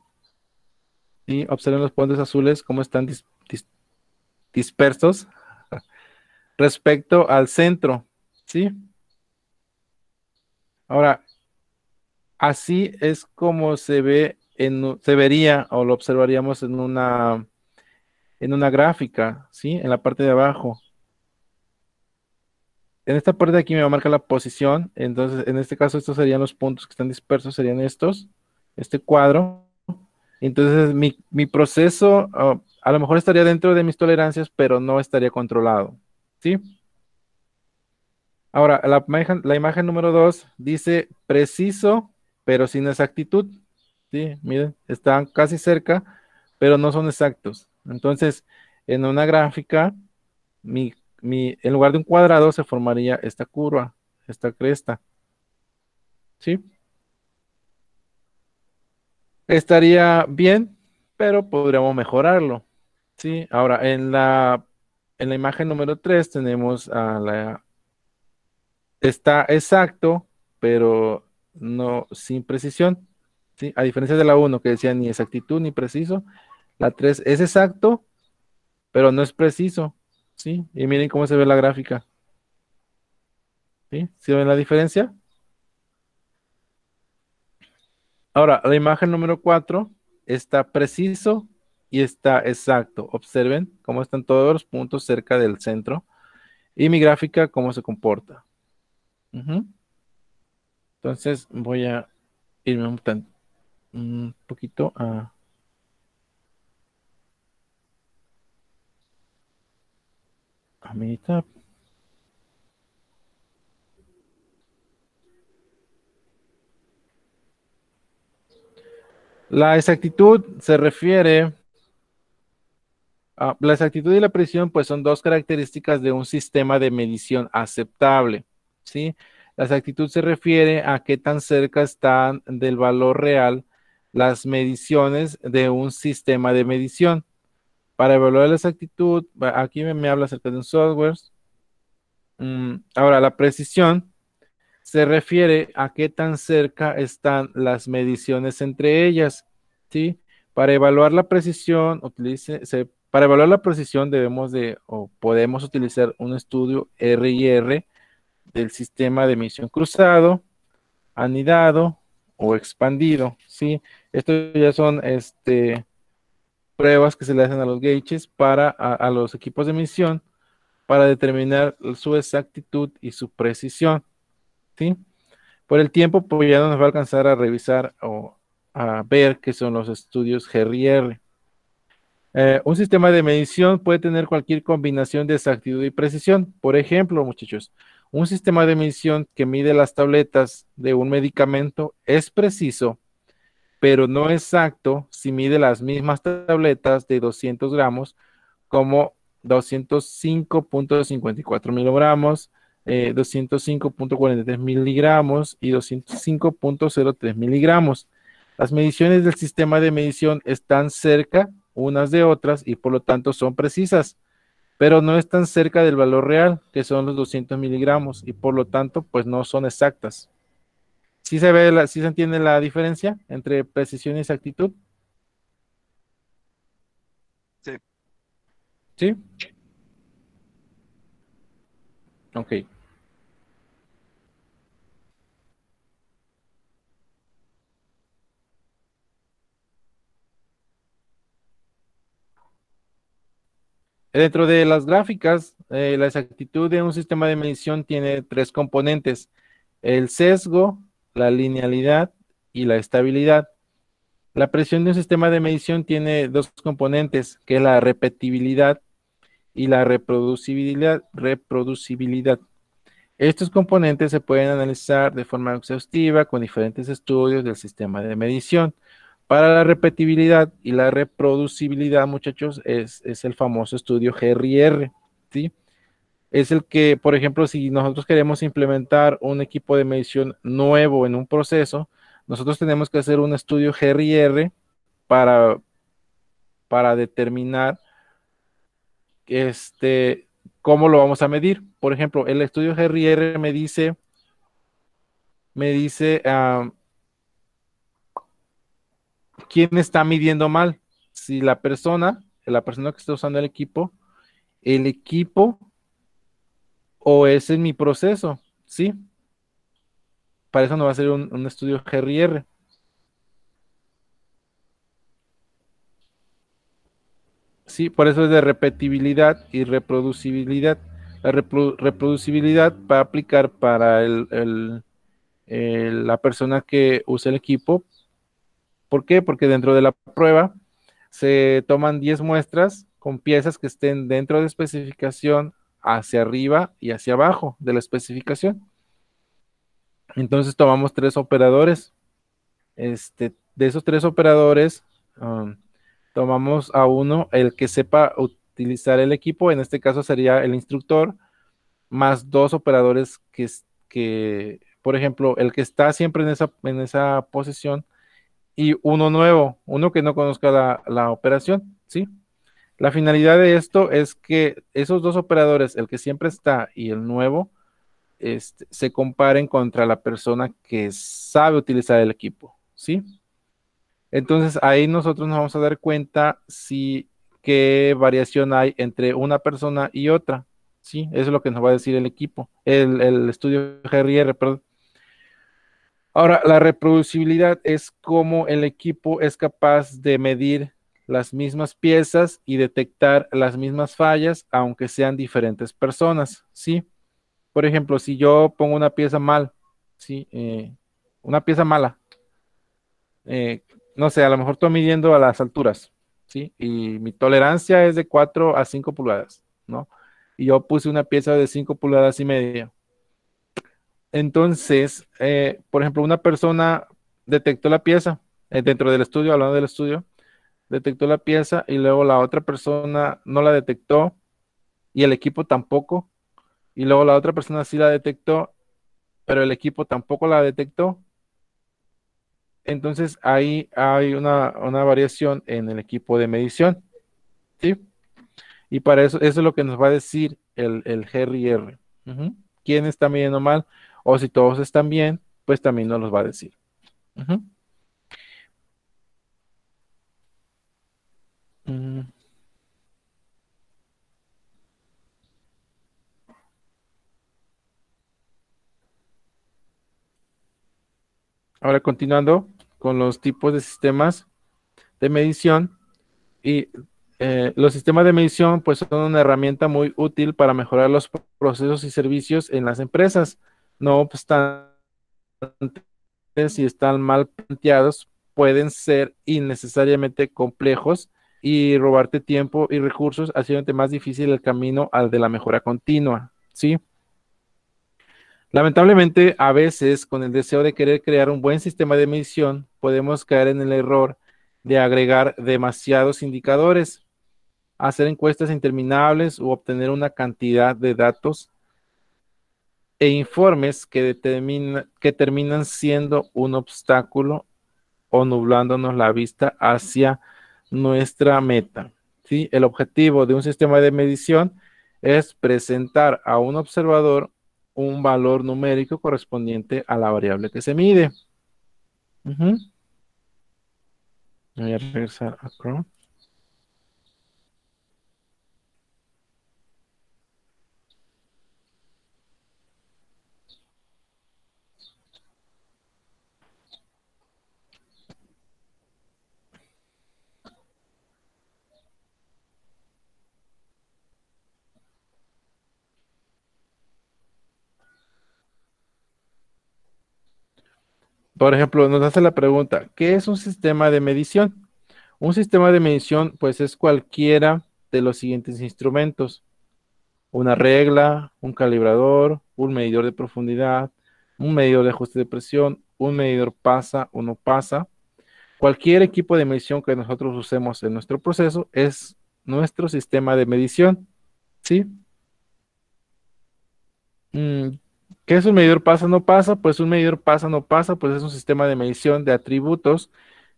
Speaker 1: Y observen los puntos azules, cómo están dispersos respecto al centro. ¿Sí? Ahora, así es como se vería o lo observaríamos en una gráfica, ¿sí? En la parte de abajo. En esta parte de aquí me va a marcar la posición. Entonces, en este caso, estos serían los puntos que están dispersos, serían estos, este cuadro. Entonces, mi proceso, a lo mejor estaría dentro de mis tolerancias, pero no estaría controlado, ¿sí? Ahora, la imagen número 2 dice preciso, pero sin exactitud. Sí, miren, están casi cerca, pero no son exactos. Entonces, en una gráfica, en lugar de un cuadrado se formaría esta curva, esta cresta. ¿Sí? Estaría bien, pero podríamos mejorarlo. ¿Sí? Ahora, en la imagen número 3 tenemos está exacto, pero no sin precisión. ¿Sí? A diferencia de la uno que decía ni exactitud ni preciso, la 3 es exacto, pero no es preciso. ¿Sí? Y miren cómo se ve la gráfica. ¿Sí? ¿Sí ven la diferencia? Ahora, la imagen número 4 está preciso y está exacto. Observen cómo están todos los puntos cerca del centro y mi gráfica cómo se comporta. Ujú. Entonces voy a irme un poquito a mi tab. La exactitud se refiere la exactitud y la precisión, pues son dos características de un sistema de medición aceptable, ¿sí? La exactitud se refiere a qué tan cerca están del valor real las mediciones de un sistema de medición. Para evaluar la exactitud, aquí me habla acerca de un software. Ahora, la precisión se refiere a qué tan cerca están las mediciones entre ellas, ¿sí? Para evaluar la precisión, para evaluar la precisión debemos de o podemos utilizar un estudio R&R del sistema de emisión cruzado, anidado o expandido, ¿sí? Estos ya son pruebas que se le hacen a los gauges a los equipos de emisión para determinar su exactitud y su precisión, ¿sí? Por el tiempo, pues ya no nos va a alcanzar a revisar o a ver qué son los estudios GRR. Un sistema de medición puede tener cualquier combinación de exactitud y precisión. Por ejemplo, muchachos, un sistema de medición que mide las tabletas de un medicamento es preciso, pero no exacto si mide las mismas tabletas de 200 gramos como 205,54 miligramos, 205,43 miligramos y 205,03 miligramos. Las mediciones del sistema de medición están cerca unas de otras y por lo tanto son precisas, pero no están cerca del valor real, que son los 200 miligramos, y por lo tanto, pues no son exactas. ¿Sí se entiende la diferencia entre precisión y exactitud?
Speaker 3: Sí.
Speaker 1: ¿Sí? Ok. Dentro de las gráficas, la exactitud de un sistema de medición tiene tres componentes: el sesgo, la linealidad y la estabilidad. La presión de un sistema de medición tiene dos componentes, que es la repetibilidad y la reproducibilidad. Estos componentes se pueden analizar de forma exhaustiva con diferentes estudios del sistema de medición. Para la repetibilidad y la reproducibilidad, muchachos, es el famoso estudio GRR, ¿sí? Es el que, por ejemplo, si nosotros queremos implementar un equipo de medición nuevo en un proceso, nosotros tenemos que hacer un estudio GRR para, para determinar cómo lo vamos a medir. Por ejemplo, el estudio GRR me dice quién está midiendo mal. Si la persona que está usando el equipo o ese es mi proceso, ¿sí? Para eso no va a ser un estudio GRR. Sí, por eso es de repetibilidad y reproducibilidad. La reproducibilidad va a aplicar para la persona que usa el equipo. ¿Por qué? Porque dentro de la prueba se toman 10 muestras con piezas que estén dentro de especificación hacia arriba y hacia abajo de la especificación. Entonces tomamos tres operadores. De esos tres operadores, tomamos a uno, el que sepa utilizar el equipo, en este caso sería el instructor, más dos operadores por ejemplo, el que está siempre en esa posición y uno nuevo, uno que no conozca la operación, ¿sí? La finalidad de esto es que esos dos operadores, el que siempre está y el nuevo, se comparen contra la persona que sabe utilizar el equipo, ¿sí? Entonces ahí nosotros nos vamos a dar cuenta si qué variación hay entre una persona y otra, ¿sí? Eso es lo que nos va a decir el equipo, el estudio GRR, perdón. Ahora, la reproducibilidad es cómo el equipo es capaz de medir las mismas piezas y detectar las mismas fallas, aunque sean diferentes personas, ¿sí? Por ejemplo, si yo pongo una pieza mal, ¿sí? Una pieza mala, no sé, a lo mejor estoy midiendo a las alturas, ¿sí? Y mi tolerancia es de 4 a 5 pulgadas, ¿no? Y yo puse una pieza de 5 pulgadas y media. Entonces, por ejemplo, una persona detectó la pieza dentro del estudio, hablando del estudio, detectó la pieza y luego la otra persona no la detectó y el equipo tampoco. Y luego la otra persona sí la detectó, pero el equipo tampoco la detectó. Entonces ahí hay una variación en el equipo de medición, ¿sí? Y para eso es lo que nos va a decir el GRR. Ujú. ¿Quién está midiendo mal? O si todos están bien, pues también nos los va a decir. Ujú. Mm, Ahora continuando con los tipos de sistemas de medición y los sistemas de medición pues son una herramienta muy útil para mejorar los procesos y servicios en las empresas. No obstante, si están mal planteados, pueden ser innecesariamente complejos y robarte tiempo y recursos, haciéndote más difícil el camino al de la mejora continua, ¿sí? Lamentablemente, a veces, con el deseo de querer crear un buen sistema de medición, podemos caer en el error de agregar demasiados indicadores, hacer encuestas interminables o obtener una cantidad de datos e informes que terminan siendo un obstáculo o nublándonos la vista hacia nuestra meta, ¿sí? El objetivo de un sistema de medición es presentar a un observador un valor numérico correspondiente a la variable que se mide. Ujú. Voy a regresar a Chrome. Por ejemplo, nos hace la pregunta, ¿qué es un sistema de medición? Un sistema de medición, pues, es cualquiera de los siguientes instrumentos: una regla, un calibrador, un medidor de profundidad, un medidor de ajuste de presión, un medidor pasa o no pasa. Cualquier equipo de medición que nosotros usemos en nuestro proceso es nuestro sistema de medición, ¿sí? Mm, ¿Qué es un medidor pasa no pasa? Pues un medidor pasa no pasa, pues es un sistema de medición de atributos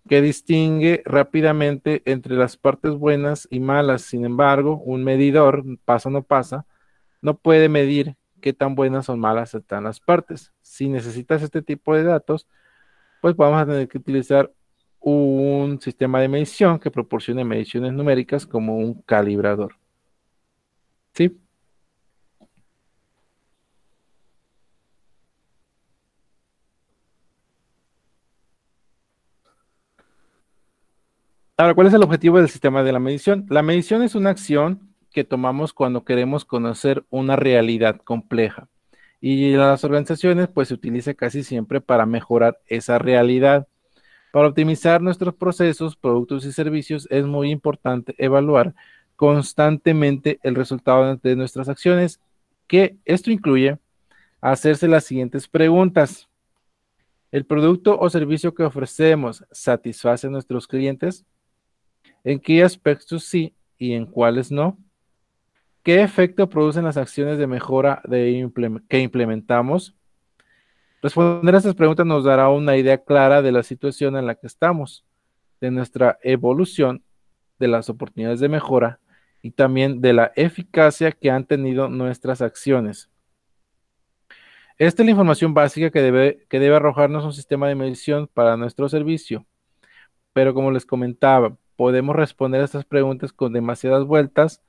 Speaker 1: que distingue rápidamente entre las partes buenas y malas. Sin embargo, un medidor pasa no pasa no puede medir qué tan buenas o malas están las partes. Si necesitas este tipo de datos, pues vamos a tener que utilizar un sistema de medición que proporcione mediciones numéricas como un calibrador. ¿Sí? Ahora, ¿cuál es el objetivo del sistema de la medición? La medición es una acción que tomamos cuando queremos conocer una realidad compleja. Y en las organizaciones, pues se utiliza casi siempre para mejorar esa realidad. Para optimizar nuestros procesos, productos y servicios, es muy importante evaluar constantemente el resultado de nuestras acciones, que esto incluye hacerse las siguientes preguntas. ¿El producto o servicio que ofrecemos satisface a nuestros clientes? ¿En qué aspectos sí y en cuáles no? ¿Qué efecto producen las acciones de mejora que implementamos? Responder a estas preguntas nos dará una idea clara de la situación en la que estamos, de nuestra evolución, de las oportunidades de mejora y también de la eficacia que han tenido nuestras acciones. Esta es la información básica que debe arrojarnos un sistema de medición para nuestro servicio. Pero como les comentaba, podemos responder a estas preguntas con demasiadas vueltas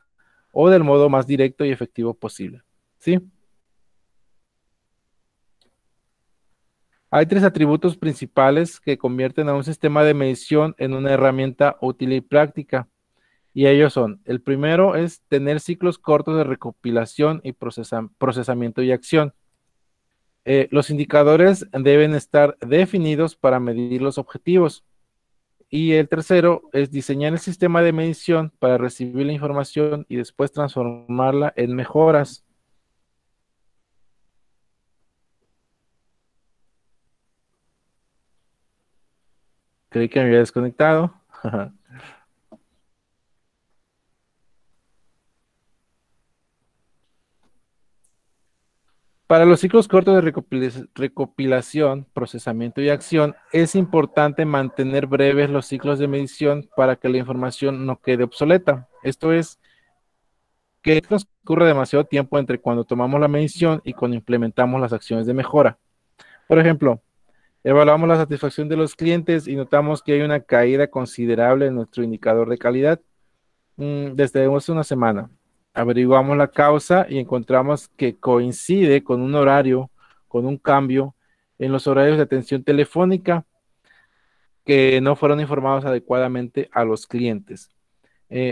Speaker 1: o del modo más directo y efectivo posible. ¿Sí? Hay tres atributos principales que convierten a un sistema de medición en una herramienta útil y práctica. Y ellos son: el primero es tener ciclos cortos de recopilación y procesamiento y acción. Los indicadores deben estar definidos para medir los objetivos. Y el tercero es diseñar el sistema de medición para recibir la información y después transformarla en mejoras. Creí que me había desconectado. Para los ciclos cortos de recopilación, procesamiento y acción, es importante mantener breves los ciclos de medición para que la información no quede obsoleta. Esto es, que transcurre demasiado tiempo entre cuando tomamos la medición y cuando implementamos las acciones de mejora. Por ejemplo, evaluamos la satisfacción de los clientes y notamos que hay una caída considerable en nuestro indicador de calidad desde hace una semana. Averiguamos la causa y encontramos que coincide con un horario, con un cambio en los horarios de atención telefónica que no fueron informados adecuadamente a los clientes.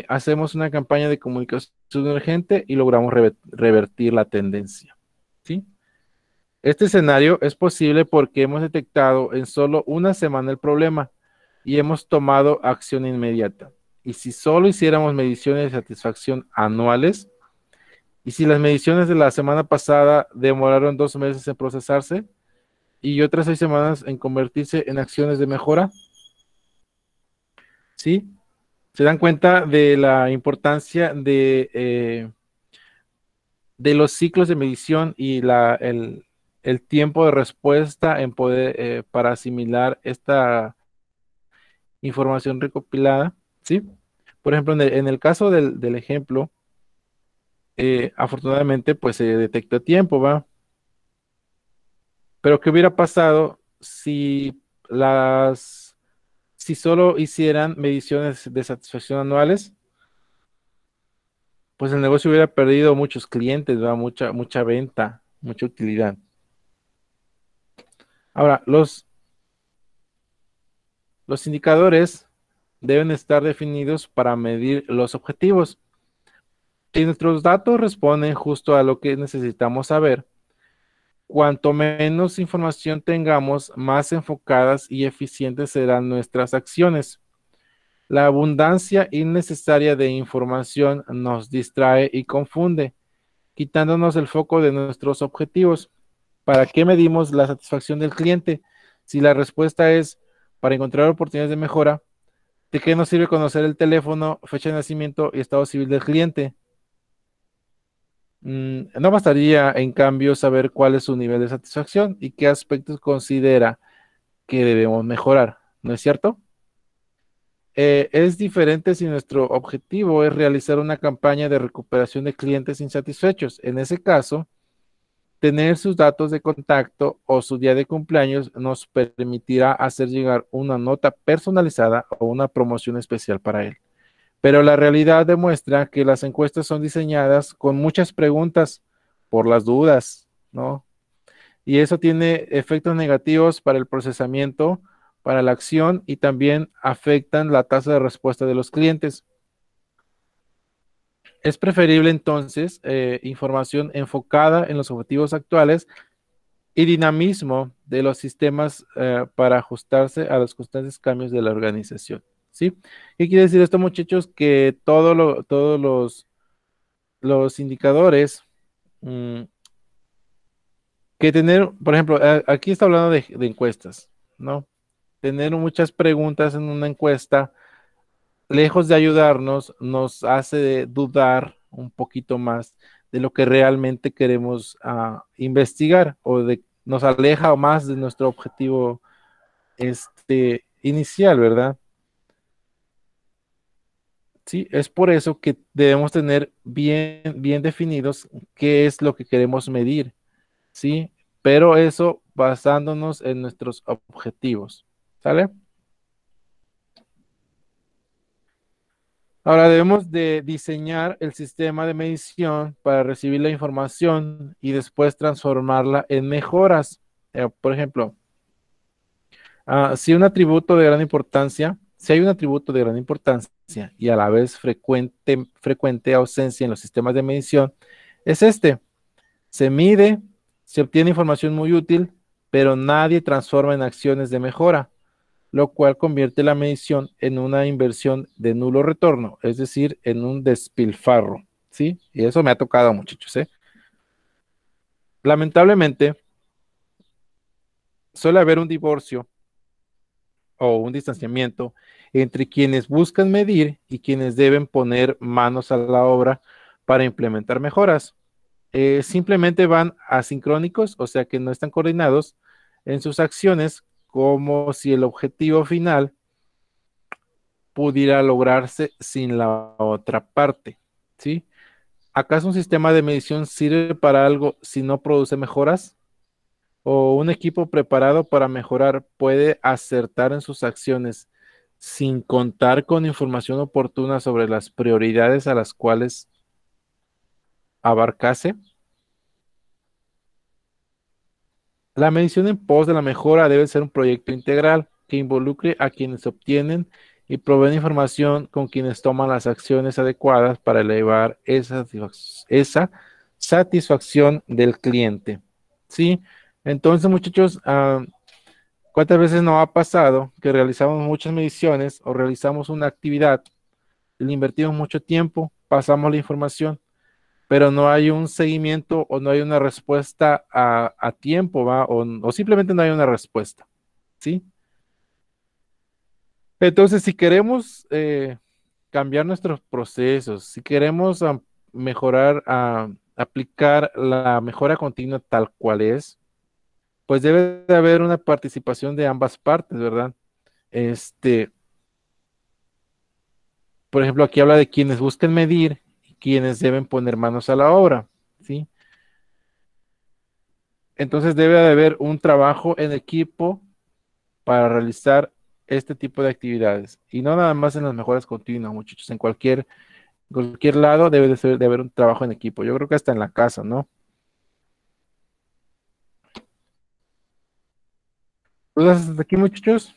Speaker 1: Hacemos una campaña de comunicación urgente y logramos revertir la tendencia. ¿Sí? Este escenario es posible porque hemos detectado en solo una semana el problema y hemos tomado acción inmediata. Y si solo hiciéramos mediciones de satisfacción anuales, y si las mediciones de la semana pasada demoraron 2 meses en procesarse y otras 6 semanas en convertirse en acciones de mejora, ¿sí? Se dan cuenta de la importancia de los ciclos de medición y el tiempo de respuesta en poder, para asimilar esta información recopilada, ¿sí? Por ejemplo, en el caso del ejemplo, afortunadamente, pues se detectó a tiempo, ¿va? Pero ¿qué hubiera pasado si solo hicieran mediciones de satisfacción anuales? Pues el negocio hubiera perdido muchos clientes, ¿va? Mucha venta, mucha utilidad. Ahora, los indicadores deben estar definidos para medir los objetivos. Si nuestros datos responden justo a lo que necesitamos saber, cuanto menos información tengamos, más enfocadas y eficientes serán nuestras acciones. La abundancia innecesaria de información nos distrae y confunde, quitándonos el foco de nuestros objetivos. ¿Para qué medimos la satisfacción del cliente? Si la respuesta es para encontrar oportunidades de mejora, ¿de qué nos sirve conocer el teléfono, fecha de nacimiento y estado civil del cliente? No bastaría, en cambio, saber cuál es su nivel de satisfacción y qué aspectos considera que debemos mejorar, ¿no es cierto? Es diferente si nuestro objetivo es realizar una campaña de recuperación de clientes insatisfechos. En ese caso, tener sus datos de contacto o su día de cumpleaños nos permitirá hacer llegar una nota personalizada o una promoción especial para él. Pero la realidad demuestra que las encuestas son diseñadas con muchas preguntas por las dudas, ¿no? Y eso tiene efectos negativos para el procesamiento, para la acción y también afectan la tasa de respuesta de los clientes. Es preferible entonces información enfocada en los objetivos actuales y dinamismo de los sistemas para ajustarse a los constantes cambios de la organización. ¿Sí? ¿Qué quiere decir esto, muchachos? Que todos los indicadores mm, que tener, por ejemplo, aquí está hablando de encuestas, ¿no? Tener muchas preguntas en una encuesta, lejos de ayudarnos, nos hace dudar un poquito más de lo que realmente queremos investigar nos aleja más de nuestro objetivo inicial, ¿verdad? Sí, es por eso que debemos tener bien definidos qué es lo que queremos medir, ¿sí? Pero eso basándonos en nuestros objetivos, ¿sale? Ahora debemos de diseñar el sistema de medición para recibir la información y después transformarla en mejoras. Por ejemplo, si hay un atributo de gran importancia y a la vez frecuente ausencia en los sistemas de medición, es este. Se mide, se obtiene información muy útil, pero nadie transforma en acciones de mejora, lo cual convierte la medición en una inversión de nulo retorno, es decir, en un despilfarro, ¿sí? Y eso me ha tocado, muchachos, ¿eh? Lamentablemente, suele haber un divorcio o un distanciamiento entre quienes buscan medir y quienes deben poner manos a la obra para implementar mejoras. Simplemente van asincrónicos, o sea que no están coordinados en sus acciones como si el objetivo final pudiera lograrse sin la otra parte, ¿sí? ¿Acaso un sistema de medición sirve para algo si no produce mejoras? ¿O un equipo preparado para mejorar puede acertar en sus acciones sin contar con información oportuna sobre las prioridades a las cuales abarcase? La medición en pos de la mejora debe ser un proyecto integral que involucre a quienes obtienen y proveen información con quienes toman las acciones adecuadas para elevar esa satisfacción del cliente. ¿Sí? Entonces, muchachos, ¿cuántas veces nos ha pasado que realizamos muchas mediciones o realizamos una actividad, le invertimos mucho tiempo, pasamos la información, pero no hay un seguimiento o no hay una respuesta a tiempo, ¿va? O simplemente no hay una respuesta, ¿sí? Entonces, si queremos cambiar nuestros procesos, si queremos mejorar, aplicar la mejora continua tal cual es, pues debe de haber una participación de ambas partes, ¿verdad? Este, por ejemplo, aquí habla de quienes busquen medir y quienes deben poner manos a la obra, ¿sí? Entonces debe de haber un trabajo en equipo para realizar este tipo de actividades. Y no nada más en las mejoras continuas, muchachos. En cualquier lado debe de haber un trabajo en equipo. Yo creo que hasta en la casa, ¿no? ¿Dudas hasta aquí, muchachos?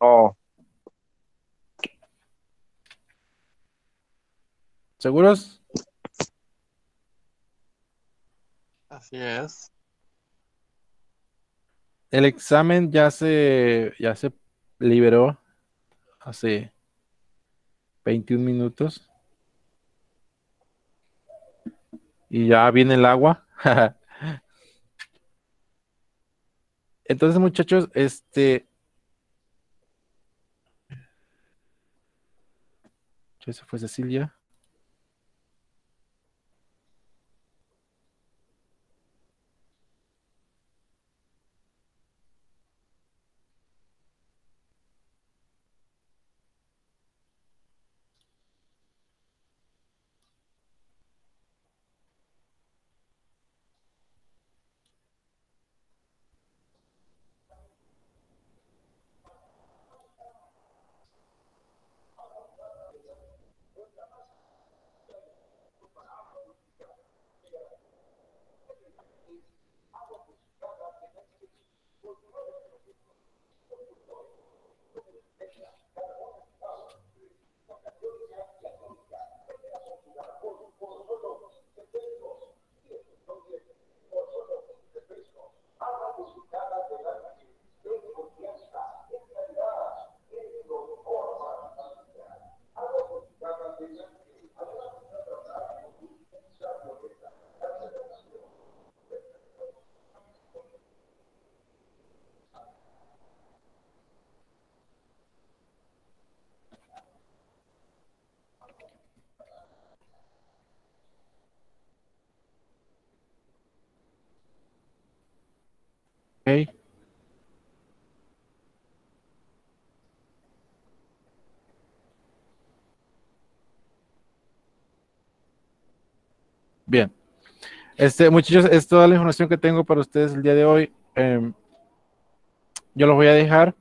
Speaker 2: No,
Speaker 1: ¿Seguros?
Speaker 3: Así es.
Speaker 1: El examen ya se liberó hace 21 minutos y ya viene el agua. Entonces, muchachos, ya se fue Cecilia. Ok, bien. Muchachos, es toda la información que tengo para ustedes el día de hoy. Yo los voy a dejar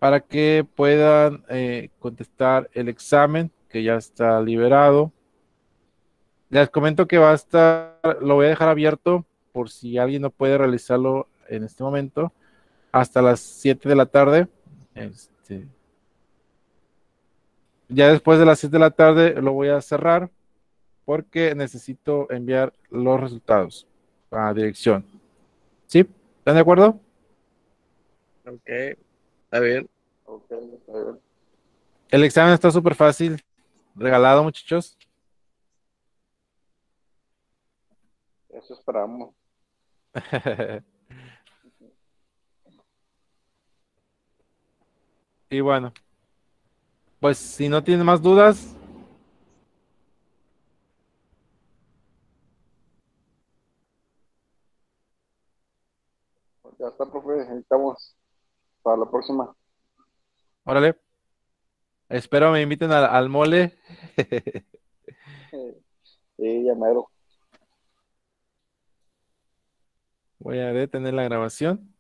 Speaker 1: para que puedan contestar el examen que ya está liberado. Les comento que va a estar, lo voy a dejar abierto por si alguien no puede realizarlo en este momento, hasta las 7 de la tarde. Este, ya después de las 7 de la tarde lo voy a cerrar porque necesito enviar los resultados a dirección. ¿Sí? ¿Están de acuerdo?
Speaker 3: Ok, está bien.
Speaker 2: Ok, está bien.
Speaker 1: El examen está súper fácil, regalado, muchachos.
Speaker 2: Eso esperamos.
Speaker 1: Y bueno, pues si no tienen más dudas,
Speaker 2: Ya está, profe. Ahí estamos para la próxima.
Speaker 1: órale, espero me inviten al mole.
Speaker 2: Sí, ya mero.
Speaker 1: Voy a detener la grabación.